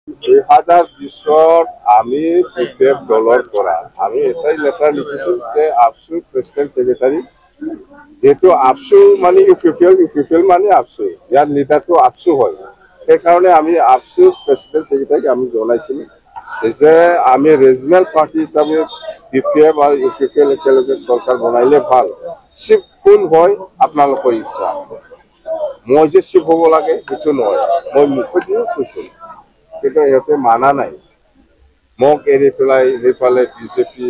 2020 আমি বিপিএফ দলৰ পৰা আমি এটাই লেটাৰ লিখিছো যে আপসু প্ৰেসিডেন্ট সেক্ৰেটাৰী যেহেতু আপসু মানে ইউপিপিএল মানে আপসু ইয়াৰ লিডাৰটো আপসু হয় সেইকাৰণে আমি আপসু প্ৰেসিডেন্ট সেক্ৰেটাৰীক আমি জনাইছিলো যে আমি ৰিজনেল পাৰ্টি হিচাপে বিপিএফ আৰু ইউপিপিএল একেলগে চৰকাৰ বনাইলে ভাল চিফ কোন হয় আপোনালোকৰ ইচ্ছা মই যে চিফ হ'ব লাগে সেইটো নহয় মই মুখেদিও কৈছো কিন্তু ইহঁতে মানা নাই মোক এৰি পেলাই সেইফালে বিজেপি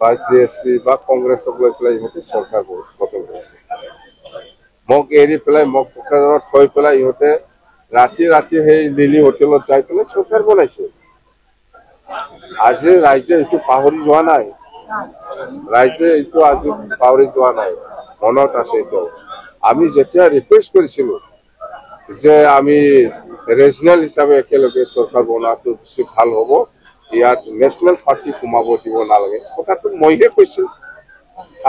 বা জিএসপি বা কংগ্ৰেছক লৈ পেলাই ইহঁতে চৰকাৰ গঠন কৰিছে মোক এৰি পেলাই মোক পকেটত থৈ পেলাই ইহঁতে ৰাতি সেই লিলি হোটেলত যাই পেলাই চৰকাৰ বনাইছে আজি ৰাইজে এইটো পাহৰি যোৱা নাই ৰাইজে এইটো আজি পাহৰি যোৱা নাই মনত আছে এইটো আমি যেতিয়া ৰিকুৱেষ্ট কৰিছিলো যে আমি ৰিজনেল হিচাপে একেলগে চৰকাৰ বনোৱাটো বেছি ভাল হ'ব ইয়াত নেশ্যনেল পাৰ্টি সোমাব দিব নালাগে কথাটো মইহে কৈছো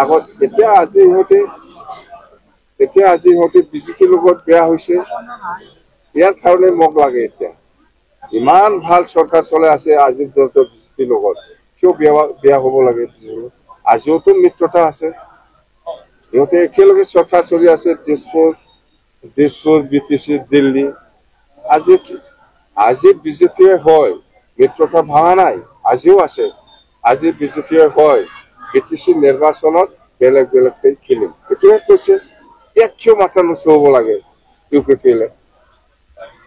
আগত এতিয়া আজি ইহঁতে বিজেপিৰ লগত বেয়া হৈছে ইয়াৰ কাৰণে মোক লাগে এতিয়া ইমান ভাল চৰকাৰ চলাই আছে আজিৰ দিনতো বিজেপিৰ লগত কিয় বেয়া হ'ব লাগে আজিওতো মিত্ৰতা আছে ইহঁতে একেলগে চৰকাৰ চলি আছে দিছপুৰ বিটিচি দিল্লী আজি বিজেপিয়ে হয় মিত্ৰতা ভাঙা নাই আজিও আছে আজি বিজেপিয়ে হয় বিটিচি নিৰ্বাচনত বেলেগ খেলিম এইটোৱে কৈছে ইয়াক কিয় মাথা নচলাব লাগে ইউপিপিএলে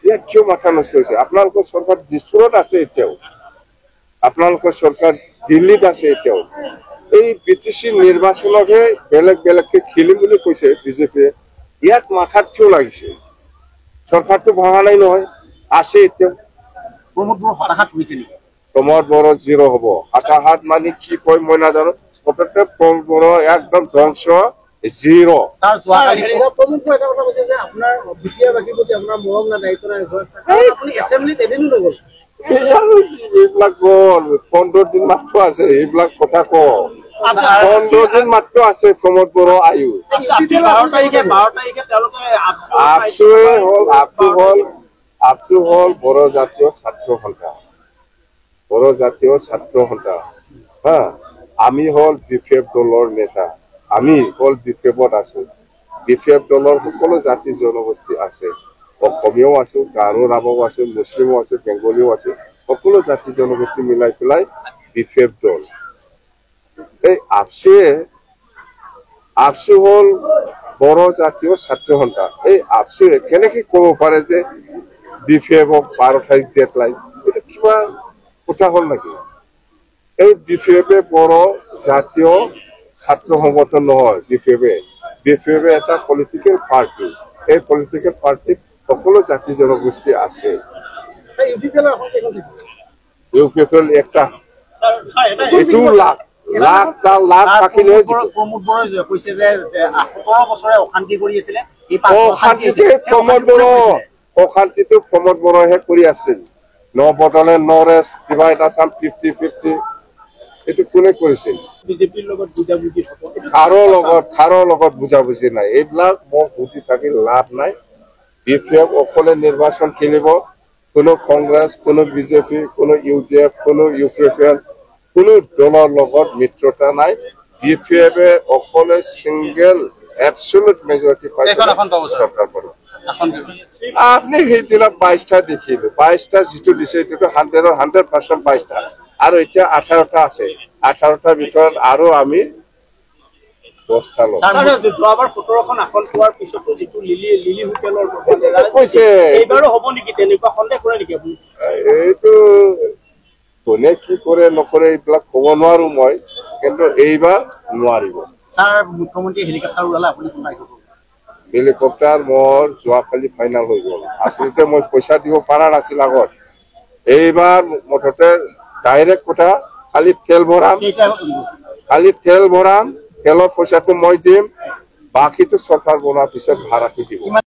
ইয়াক কিয় মাথা নচলাইছে আপোনালোকৰ চৰকাৰ দিছপুৰত আছে এতিয়াও আপোনালোকৰ চৰকাৰ দিল্লীত আছে এতিয়াও এই বিটিচি নিৰ্বাচনতহে বেলেগকে খেলিম বুলি কৈছে বিজেপিয়ে ইয়াত মাথাত কিয় লাগিছে চৰকাৰটো ভাঙা নাই নহয় আছে এতিয়াও প্ৰমোদ বড়ো জিৰ' হ'ব হতাশাত মানে কি কয় মই নাজানো মুঠতে প্ৰমোদ বড়ো একদম ধ্বংস জিৰ' এইবিলাক গ'ল 15 দিন মাত্ৰ আছে এইবিলাক কথা কওঁ 15 দিন মাত্ৰ আছে প্ৰমোদ বড়ো আয়ু আপসু হল বড়ো জাতীয় ছাত্ৰ সন্থা আমি হল বিপিএফ দলৰ নেতা আমি হল বিপিএফত আছো বিপিএফ দলৰ সকলো জাতি জনগোষ্ঠী আছে অসমীয়াও আছো গাৰো ৰাভাও আছে মুছলিমো আছে বেংগলীও আছে সকলো জাতি জনগোষ্ঠী মিলাই পেলাই বিপিএফ দল এই আপসু হল বড়ো জাতীয় ছাত্ৰ সন্থা এই আপসুৱে কেনেকে ক'ব পাৰে যে বিপিএফক 12 তাৰিখ ডেডলাইন এটা কিবা কথা হল নাকি এই বিপিএফে বড়ো জাতীয় ছাত্ৰ সংগঠন নহয় বিপিএফ এটা পলিটিকেল পাৰ্টি এই পলিটিকেল পাৰ্টিত সকলো জাতি জনগোষ্ঠী আছে ইউপিপিএল একটা এইটো লাখ থাকিলে প্ৰমোদ বড়োই কৈছে যে 17 বছৰে অশান্তি কৰি আছিলে অশান্তিটো প্ৰমোদ বড়োহে কৰি আছিল বদলে নৰেশ কিবা এটা চাম 50-50 এইটো কোনে কৰিছিল বিজেপিৰ লগত বুজাবুজি কাৰো লগত বুজাবুজি নাই এইবিলাক মোক বুজি থাকি লাভ নাই বিপিএফ অকলে নিৰ্বাচন খেলিব কোনো কংগ্ৰেছ কোনো বিজেপি কোনো ইউডিএফ কোনো ইউপিপিএল কোনো দলৰ লগত মিত্ৰতা নাই বিপিএফে অকলে সিঙ্গেল এবসলিউট মেজৰিটি পাই চৰকাৰ বনাব আপনি সেইদিনা 22টা দেখিলো 22টা যিটো দিছে এইটো 100% 22টা আৰু এতিয়া 18টা আছে 18টাৰ ভিতৰত আৰু আমি 10টা লম যোৱাবাৰ 17খন আসন পোৱাৰ পিছতো যিটো লিলি হোটেলৰ কৈছে এইবাৰো হ'ব নেকি তেনেকুৱা সন্দেহ কৰে নেকি আপুনি এইটো কোনে কি কৰে নকৰে এইবিলাক ক'ব নোৱাৰো মই কিন্তু এইবাৰ নোৱাৰিব স্যাৰ মুখ্যমন্ত্ৰী হেলিকপ্টাৰ উৰালে আপুনি কোন আহিব হেলিকপ্টাৰ মোৰ যোৱাকালি ফাইনেল হৈ গ'ল আচলতে মই পইচা দিব পৰা নাছিল আগত এইবাৰ মুঠতে ডাইৰেক্ট কথা খালি তেল ভৰাম তেলৰ পইচাটো মই দিম বাকীটো চৰকাৰ বনোৱাৰ পিছত ভাড়াটো দিব